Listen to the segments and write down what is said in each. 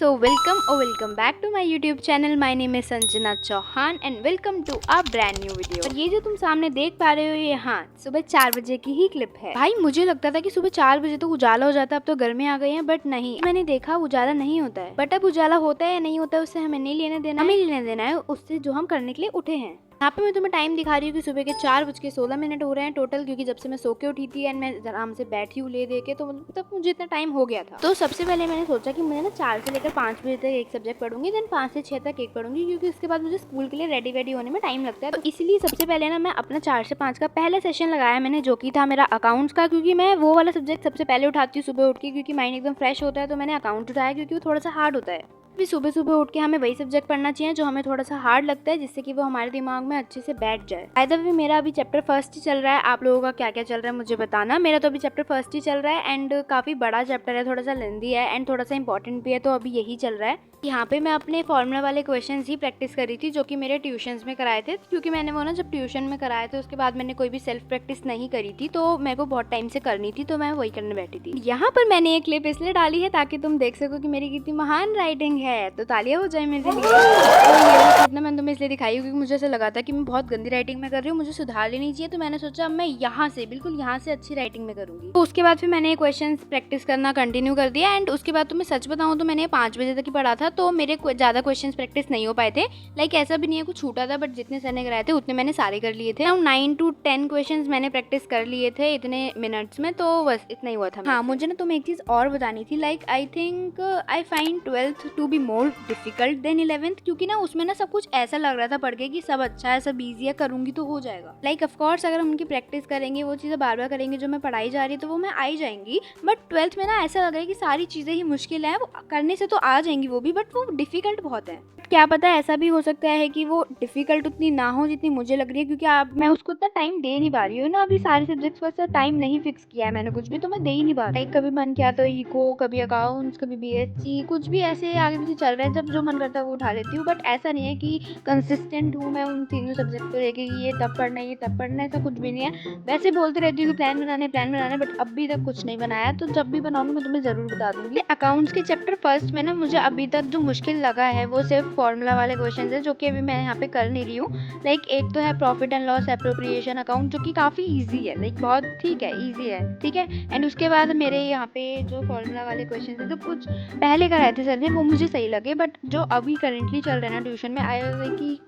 Welcome back to my YouTube channel. My name is Sanjana Chauhan and welcome to a brand new video. और ये जो तुम सामने देख पा रहे हो ये सुबह 4 बजे की ही क्लिप है। भाई मुझे लगता था कि सुबह 4 बजे तो उजाला हो जाता है, अब तो गर्मी आ गई है, बट नहीं, मैंने देखा उजाला नहीं होता है। बट अब उजाला होता है या नहीं होता है उससे हमें नहीं लेने देना, हमें लेने देना है उससे जो हम करने के लिए उठे हैं। यहाँ पे मैं तुम्हें टाइम दिखा रही हूँ कि सुबह के 4:16 हो रहे हैं टोटल, क्योंकि जब से मैं सो के उठी थी एंड मैं आराम से बैठी हूँ ले दे के, तो तब मुझे इतना टाइम हो गया था। तो सबसे पहले मैंने सोचा कि मैं ना 4 से लेकर 5 बजे तक एक सब्जेक्ट पढ़ूंगी, देन 5 से 6 तक एक पढ़ूंगी, क्योंकि उसके बाद मुझे स्कूल के लिए रेडी होने में टाइम लगता है। तो इसलिए सबसे पहले ना मैं अपना 4 से 5 का पहला सेशन लगाया मैंने, जो कि था मेरा अकाउंट्स का, क्योंकि मैं वो वाला सब्जेक्ट सबसे पहले उठाती हूँ सुबह उठ के, क्योंकि माइंड एकदम फ्रेश होता है। तो मैंने अकाउंट उठाया क्योंकि वो थोड़ा सा हार्ड होता है। भी सुबह सुबह उठ के हमें वही सब्जेक्ट पढ़ना चाहिए जो हमें थोड़ा सा हार्ड लगता है, जिससे कि वो हमारे दिमाग में अच्छे से बैठ जाए। आइदर भी मेरा अभी चैप्टर फर्स्ट ही चल रहा है, आप लोगों का क्या क्या चल रहा है मुझे बताना। मेरा तो अभी चैप्टर फर्स्ट ही चल रहा है एंड काफी बड़ा चैप्टर है, थोड़ा सा लेंदी है एंड थोड़ा सा इंपॉर्टेंट भी है, तो अभी यही चल रहा है। यहाँ पे मैं अपने फॉर्मूला वाले क्वेश्चंस ही प्रैक्टिस करी थी, जो कि मेरे ट्यूशंस में कराए थे, क्योंकि मैंने वो ना जब ट्यूशन में कराए थे उसके बाद मैंने कोई भी सेल्फ प्रैक्टिस नहीं करी थी, तो मेरे को बहुत टाइम से करनी थी, तो मैं वही करने बैठी थी। यहाँ पर मैंने एक क्लिप इसलिए डाली है ताकि तुम देख सको कि मेरी कितनी महान राइटिंग है, तो तालियां हो जाए मेरे लिए। तो ये क्लिप ना मैंने तुम्हें इसलिए दिखाई क्योंकि मुझे ऐसा लगा था कि मैं बहुत गंदी राइटिंग में कर रही हूँ, मुझे सुधार लेनी चाहिए, तो मैंने सोचा अब मैं यहाँ से बिल्कुल यहाँ से अच्छी राइटिंग में करूंगी। तो उसके बाद फिर मैंने क्वेश्चन प्रैक्टिस करना कंटिन्यू कर दिया एंड उसके बाद तो मैं सच बताऊँ तो मैंने 5 बजे तक ही पढ़ा था, तो मेरे ज्यादा क्वेश्चंस प्रैक्टिस नहीं हो पाए थे। लाइक ऐसा भी नहीं है कुछ छूटा था, बट जितने सर ने कराए थे उतने मैंने सारे कर लिए थे। 9 to 10 क्वेश्चंस मैंने प्रैक्टिस कर लिए थे इतने मिनट्स में, तो बस इतना ही हुआ था। हाँ, मुझे ना तुम्हें एक चीज और बतानी थी। Like I think I find 12th to be more difficult than 11th, क्योंकि ना उसमें ना सब कुछ ऐसा लग रहा था पढ़ के कि सब अच्छा है, सब ईजी है, करूंगी तो हो जाएगा। लाइक ऑफकोर्स अगर हम उनकी प्रैक्टिस करेंगे, वो चीजें बार बार करेंगे जो मैं पढ़ाई जा रही है, तो वो मैं आई जाएंगी। बट 12th में ना ऐसा लग रहा है कि सारी चीजें ही मुश्किल है, वो करने से तो आ जाएंगी वो भी, बट वो डिफिकल्ट बहुत है। क्या पता ऐसा भी हो सकता है कि वो डिफिकल्ट उतनी ना हो जितनी मुझे लग रही है, क्योंकि आप मैं उसको इतना टाइम दे नहीं पा रही हूँ ना। अभी सारे सब्जेक्ट्स पर टाइम नहीं फिक्स किया है मैंने कुछ भी, तो मैं दे ही नहीं पा रही। कभी मन किया तो इको, कभी अकाउंट्स, कभी बीएससी, कुछ भी ऐसे आगे पीछे चल रहे हैं, जब जो मन करता है वो उठा लेती हूँ। बट ऐसा नहीं है कि कंसिस्टेंट हूँ मैं उन तीनों सब्जेक्ट को लेके कि ये तब पढ़ना है ये तब पढ़ना है, ऐसा कुछ भी नहीं है। वैसे बोलते रहती हूँ कि प्लान बनाने, बट अभी तक कुछ नहीं बनाया, तो जब भी बनाऊंगी मैं तुम्हें जरूर बता दूंगी। अकाउंट्स के चैप्टर फर्स्ट में ना मुझे अभी तक जो मुश्किल लगा है वो सिर्फ फॉर्मूला वाले क्वेश्चन है, जो कि अभी मैं यहाँ पे कर नहीं रही हूँ। लाइक एक तो है profit and loss appropriation account, जो कि काफी इजी है, लाइक बहुत ठीक है, इजी है, ठीक है। एंड उसके बाद मेरे यहाँ पे जो फॉर्मूला वाले क्वेश्चन है, जो कुछ पहले कराए थे सर ने, वो मुझे सही लगे, बट जो अभी करेंटली चल रहे हैं ना ट्यूशन में, आया है कि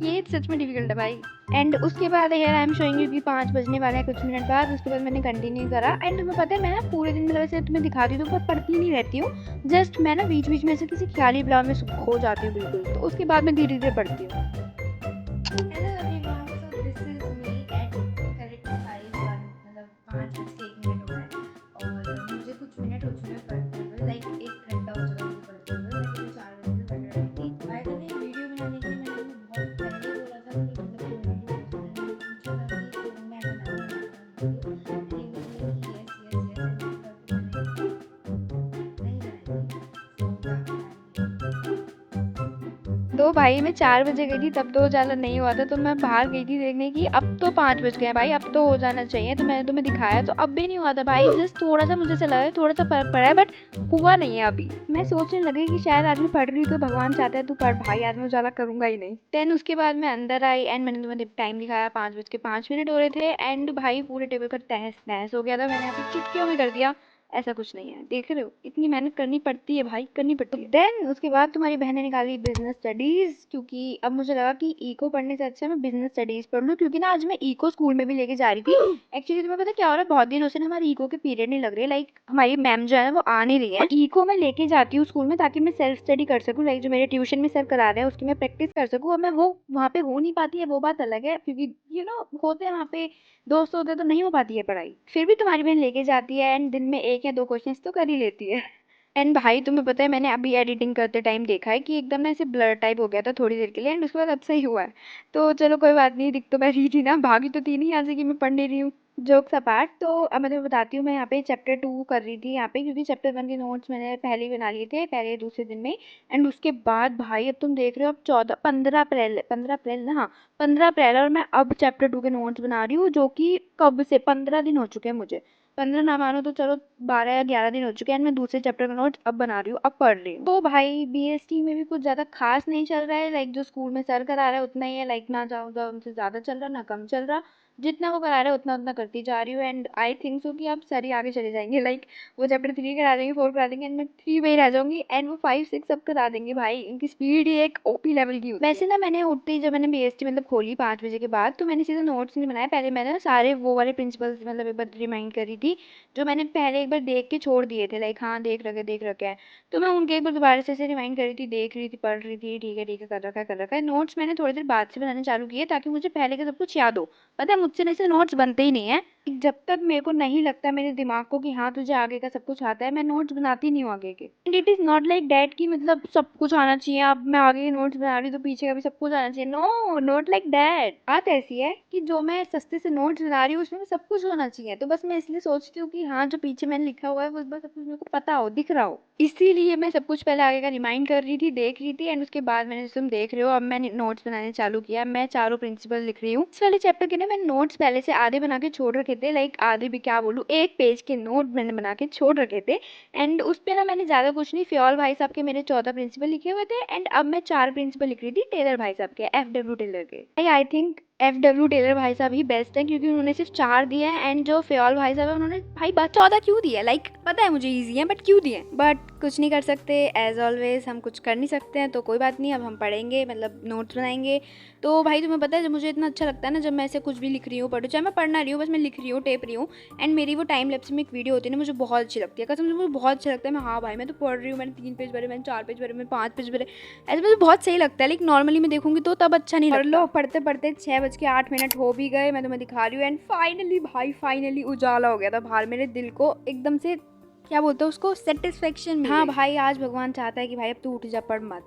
ये सच में डिफिकल्ट है भाई। एंड उसके बाद here I am showing you कि 5 बजने वाला है कुछ मिनट बाद। उसके बाद मैंने कंटिन्यू करा एंड तुम्हें पता है मैं ना पूरे दिन में वैसे तुम्हें दिखाती हूँ तो मैं पढ़ती नहीं रहती हूँ, जस्ट मैं ना बीच बीच में से किसी ख्याली ब्लाव में खो जाती हूँ बिल्कुल, तो उसके बाद मैं धीरे धीरे पढ़ती हूँ। Hello everyone, so this is me at correct 5:01, मतलब 5 बज के 1 मिनट हो रहा है और मुझे कुछ मिनट हो चुके हैं पढ़ते हुए, लाइक 1 घंटा हो चुका मुझे पढ़ते हुए। मैं सुबह 4 बजे से पढ़ रही थी। बाय द वे वीडियो बनाने के लिए मैंने बहुत पहले बोला था कि मतलब कोई वीडियो मैंने पूछा था कि तो मैं बनाऊंगी वीडियो, एंड यू बोले कि यस यस यस, एंड उसके बाद फिर मैंने नहीं बनाई थी। सो तो भाई मैं 4 बजे गई थी तब तो उजाला नहीं हुआ था, तो मैं बाहर गई थी देखने की, अब तो 5 बज गए हैं भाई, अब तो हो जाना चाहिए, तो मैंने तुम्हें दिखाया तो अब भी नहीं हुआ था भाई। जस्ट थोड़ा सा मुझे चला है, थोड़ा सा फर्क पड़ा है, बट हुआ नहीं है अभी। मैं सोचने लगी कि शायद आज मैं पढ़ रही हूँ तो भगवान चाहता है तू पढ़ भाई, आज मैं उजाला करूंगा ही नहीं। देन उसके बाद मैं अंदर आई एंड मैंने तुम्हें टाइम दिखाया, 5:05 हो रहे थे एंड भाई पूरे टेबल पर तहस नहस हो गया था। मैंने यहाँ पे चुटकियों में कर दिया, ऐसा कुछ नहीं है, देख रहे हो इतनी मेहनत करनी पड़ती है भाई, करनी पड़ती है। देन उसके बाद तुम्हारी बहन ने निकाली बिजनेस स्टडीज, क्योंकि अब मुझे लगा कि इको पढ़ने से अच्छा मैं बिजनेस स्टडीज पढ़ लूँ, क्योंकि ना आज मैं इको स्कूल में भी लेके जा रही थी। एक्चुअली तुम्हें पता क्या हो रहा है, बहुत दिन से ना हमारी इको के पीरियड नहीं लग रहे, लाइक हमारी मैम जो है वो आ नहीं रही है। इको मैं लेके जाती हूँ स्कूल में ताकि मैं सेल्फ स्टडी कर सकूँ, लाइक जो मेरे ट्यूशन में सर करा रहे हैं उसकी मैं प्रैक्टिस कर सकूँ। और मैं वो वहाँ पे हो नहीं पाती है, वो बात अलग है, क्योंकि होते हैं वहाँ पे दोस्त होते तो नहीं हो पाती है पढ़ाई, फिर भी तुम्हारी बहन लेके जाती है एंड दिन में 1 या 2 क्वेश्चंस तो कर ही लेती है। एंड भाई तुम्हें पता है मैंने अभी एडिटिंग करते टाइम देखा है कि एकदम ना ऐसे ब्लर टाइप हो गया था थोड़ी देर के लिए, एंड उसके बाद अब सही हुआ है। तो चलो कोई बात नहीं, दिख तो मैं रही थी ना, भागी तो थी नहीं यहाँ से कि मैं पढ़ नहीं रही हूँ। जोक्स अपार्ट, तो अब मैं तुम्हें बताती हूँ, मैं यहाँ पे चैप्टर 2 कर रही थी यहाँ पे, क्योंकि चैप्टर 1 के नोट्स मैंने पहले ही बना लिए थे पहले दूसरे दिन में। एंड उसके बाद भाई अब तुम देख रहे हो, अब 15 अप्रैल ना, हाँ 15 अप्रैल, और मैं अब चैप्टर 2 के नोट्स बना रही हूँ, जो कि कब से 15 दिन हो चुके हैं मुझे। 15 ना मानो तो चलो 12 या 11 दिन हो चुके हैं and मैं दूसरे चैप्टर का नोट अब बना रही हूँ, अब पढ़ रही हूँ। तो भाई बीएसटी में भी कुछ ज्यादा खास नहीं चल रहा है, लाइक जो स्कूल में सर करा रहा है उतना ही है, लाइक ना ज्यादा उनसे ज्यादा चल रहा ना कम चल रहा, जितना वो करा रहे उतना उतना करती जा रही हूँ। एंड आई थिंक सो कि अब सर ही आगे चले जाएंगे, लाइक वो चैप्टर 3 करा देंगे, 4 करा देंगे एंड मैं 3 में ही रह जाऊंगी एंड वो 5 6 सब करा देंगे। भाई इनकी स्पीड ही एक ओपी लेवल की होती है। वैसे ना मैंने उठते ही जब मैंने बीएसटी मतलब खोली 5 बजे के बाद, तो मैंने सीधा नोट्स नहीं बनाया, पहले मैंने ना सारे वो वाले प्रिंसिपल्स मतलब एक बार रिमाइंड करी थी जो मैंने पहले एक बार देख के छोड़ दिए थे, लाइक हाँ देख रखे हैं, तो मैं उनके एक बार दोबारा से रिमाइंड करी थी, देख रही थी, पढ़ रही थी, ठीक है कर रखा है। नोट्स मैंने थोड़ी देर बाद से बनाने चालू किए ताकि मुझे पहले का सब कुछ याद हो। पता है मुझसे ऐसे नोट्स बनते ही नहीं है, जब तक मेरे को नहीं लगता मेरे दिमाग को कि हाँ तुझे आगे का सब कुछ आता है, मैं नोट्स बनाती नहीं हूँ आगे के। And it is not like that कि मतलब सब कुछ आना चाहिए, अब मैं आगे के नोट्स बना रही हूँ तो पीछे का भी सब कुछ आना चाहिए। No, not like that. बात ऐसी है कि जो मैं सस्ते से नोट्स बना रही हूँ उसमें सब कुछ होना चाहिए, तो बस मैं इसलिए सोचती हूँ कि हाँ जो पीछे मैंने लिखा हुआ है वो बस सब कुछ मेरे को पता हो, दिख रहा हो, इसीलिए मैं सब कुछ पहले आगे का रिमाइंड कर रही थी, देख रही थी एंड उसके बाद मैंने, जैसे तुम देख रहे हो अब मैंने नोट्स बनाने चालू किया। मैं चारों प्रिंसिपल लिख रही हूँ। इस वाले चैप्टर के ना मैंने नोट्स पहले से आधे बना के छोड़ रखे थे, लाइक आधे भी क्या बोलूँ, 1 पेज के नोट मैंने बना के छोड़ रखे थे। एंड उस पे ना मैंने ज्यादा कुछ नहीं, फ्योल भाई साहब के मेरे 14 प्रिंसिपल लिखे हुए थे एंड अब मैं 4 प्रिंसिपल लिख रही थी टेलर भाई साहब के, FW टेलर के। आई थिंक FW टेलर भाई साहब ही बेस्ट है क्योंकि उन्होंने सिर्फ 4 दिए हैं एंड जो फ्योल भाई साहब है उन्होंने भाई बात 14 क्यों दिया, लाइक पता है मुझे ईजी है बट क्यों दिए, बट कुछ नहीं कर सकते, एज ऑलवेज हम कुछ कर नहीं सकते हैं, तो कोई बात नहीं, अब हम पढ़ेंगे मतलब नोट्स बनाएंगे। तो भाई तुम्हें पता है जब मुझे इतना अच्छा लगता है ना, जब मैं ऐसे कुछ भी लिख रही हूँ पढ़ू, चाहे मैं पढ़ना रही हूँ, बस मैं लिख रही हूँ, टेप रही हूँ एंड मेरी वो टाइम लैप्स में एक वीडियो होती है ना, मुझे बहुत अच्छी लगती है, कसम से मुझे बहुत अच्छा लगता है। मैं हाँ भाई मैं तो पढ़ रही हूँ, मैंने 3 पेज भरे, मैंने 4 पेज भरे, मैंने 5 पेज भरे, ऐसे मुझे बहुत सही लगता है। लेकिन नॉर्मली मैं देखूंगी तो तब अच्छा नहीं लगता। पढ़ लो, पढ़ते पढ़ते 6:08 हो भी गए, मैं तुम्हें दिखा रही हूँ एंड फाइनली भाई फाइनली उजाला हो गया था बाहर, मेरे दिल को एकदम से क्या बोलते हैं उसको, सेटिस्फेक्शन। हाँ भाई आज भगवान चाहता है कि भाई अब तू उठ जा, पढ़ मत।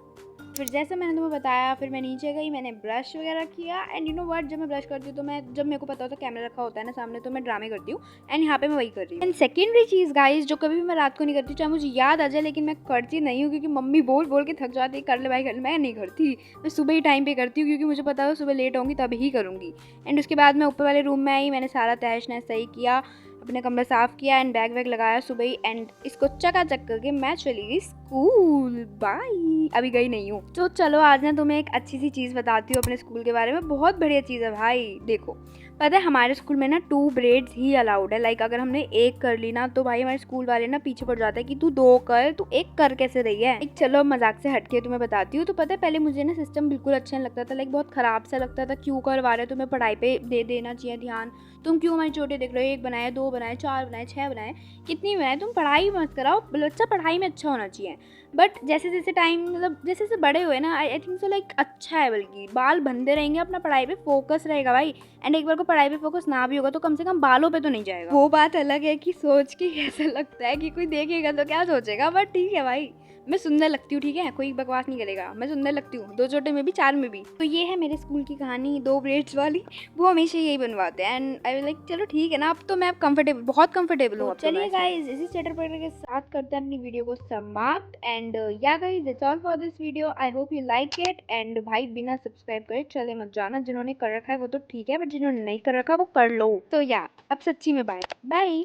फिर जैसे मैंने तुम्हें बताया, फिर मैं नीचे गई, मैंने ब्रश वगैरह किया एंड यू नो व्हाट, जब मैं ब्रश करती हूँ तो मैं, जब मेरे को पता होता है कैमरा रखा होता है ना सामने, तो मैं ड्रामे करती हूँ एंड यहाँ पे मैं वही कर रही हूँ। एंड सेकेंडरी चीज़ गाइस जो कभी भी मैं रात को नहीं करती, चाहे मुझे याद आ जाए, लेकिन मैं करती नहीं हूँ क्योंकि मम्मी बोल बोल के थक जाती है, कर ले भाई कर ले, मैं नहीं करती, मैं सुबह ही टाइम पे करती हूँ क्योंकि मुझे पता है सुबह लेट होंगी तभी करूँगी। एंड उसके बाद मैं ऊपर वाले रूम में आई, मैंने सारा तहस नहस सही किया, अपने कमरा साफ किया एंड बैग वैग लगाया सुबह ही एंड इसको चकाचक करके मैं चली गई स्कूल। बाय, अभी गई नहीं हूँ। तो चलो आज ना तुम्हें एक अच्छी सी चीज़ बताती हूँ अपने स्कूल के बारे में, बहुत बढ़िया चीज़ है भाई। देखो पता है हमारे स्कूल में ना 2 ब्रेड्स ही अलाउड है, लाइक अगर हमने 1 कर ली ना तो भाई हमारे स्कूल वाले ना पीछे पड़ जाते हैं कि तू 2 कर, तू 1 कर कैसे रही है। एक चलो मजाक से हटके तुम्हें बताती हूँ। तो पता है पहले मुझे ना सिस्टम बिल्कुल अच्छा नहीं लगता था, लाइक बहुत खराब सा लगता था, क्यों करवा रहे हो, तुम्हें पढ़ाई पे दे देना चाहिए ध्यान, तुम क्यों हमारी चोटे देख रहे हो, 1 बनाए, 2 बनाए, 4 बनाए, 6 बनाए, कितनी बनाए, तुम पढ़ाई मत कराओ, बच्चा पढ़ाई में अच्छा होना चाहिए। बट जैसे जैसे टाइम मतलब जैसे जैसे बड़े हुए ना, आई थिंक सो लाइक अच्छा है, बल्कि बाल बंधे रहेंगे, अपना पढ़ाई पे फोकस रहेगा भाई। एंड एक बार को पढ़ाई पे फोकस ना भी होगा तो कम से कम बालों पे तो नहीं जाएगा। वो बात अलग है कि सोच के कैसा लगता है कि कोई देखेगा तो क्या सोचेगा, बट ठीक है भाई, मैं सुंदर लगती हूँ, ठीक है, कोई बकवास नहीं करेगा, मैं सुंदर लगती हूँ, 2 छोटे में भी 4 में भी। तो ये है मेरे स्कूल की कहानी 2 ब्रेड्स वाली, वो हमेशा यही बनवाते हैं एंड आई लाइक चलो ठीक है ना, अब तो मैं कंफर्टेबल, बहुत कंफर्टेबल हूँ। चलिए गाइस इसी स्टेटर पर के साथ करते हैं अपनी वीडियो को समाप्त एंड या guys that's all for this video, I hope you like it. And भाई बिना सब्सक्राइब करे चले मत जाना, जिन्होंने कर रखा है वो तो ठीक है, बट जिन्होंने नहीं कर रखा वो कर लो। तो या अब सच्ची में बाय बाय।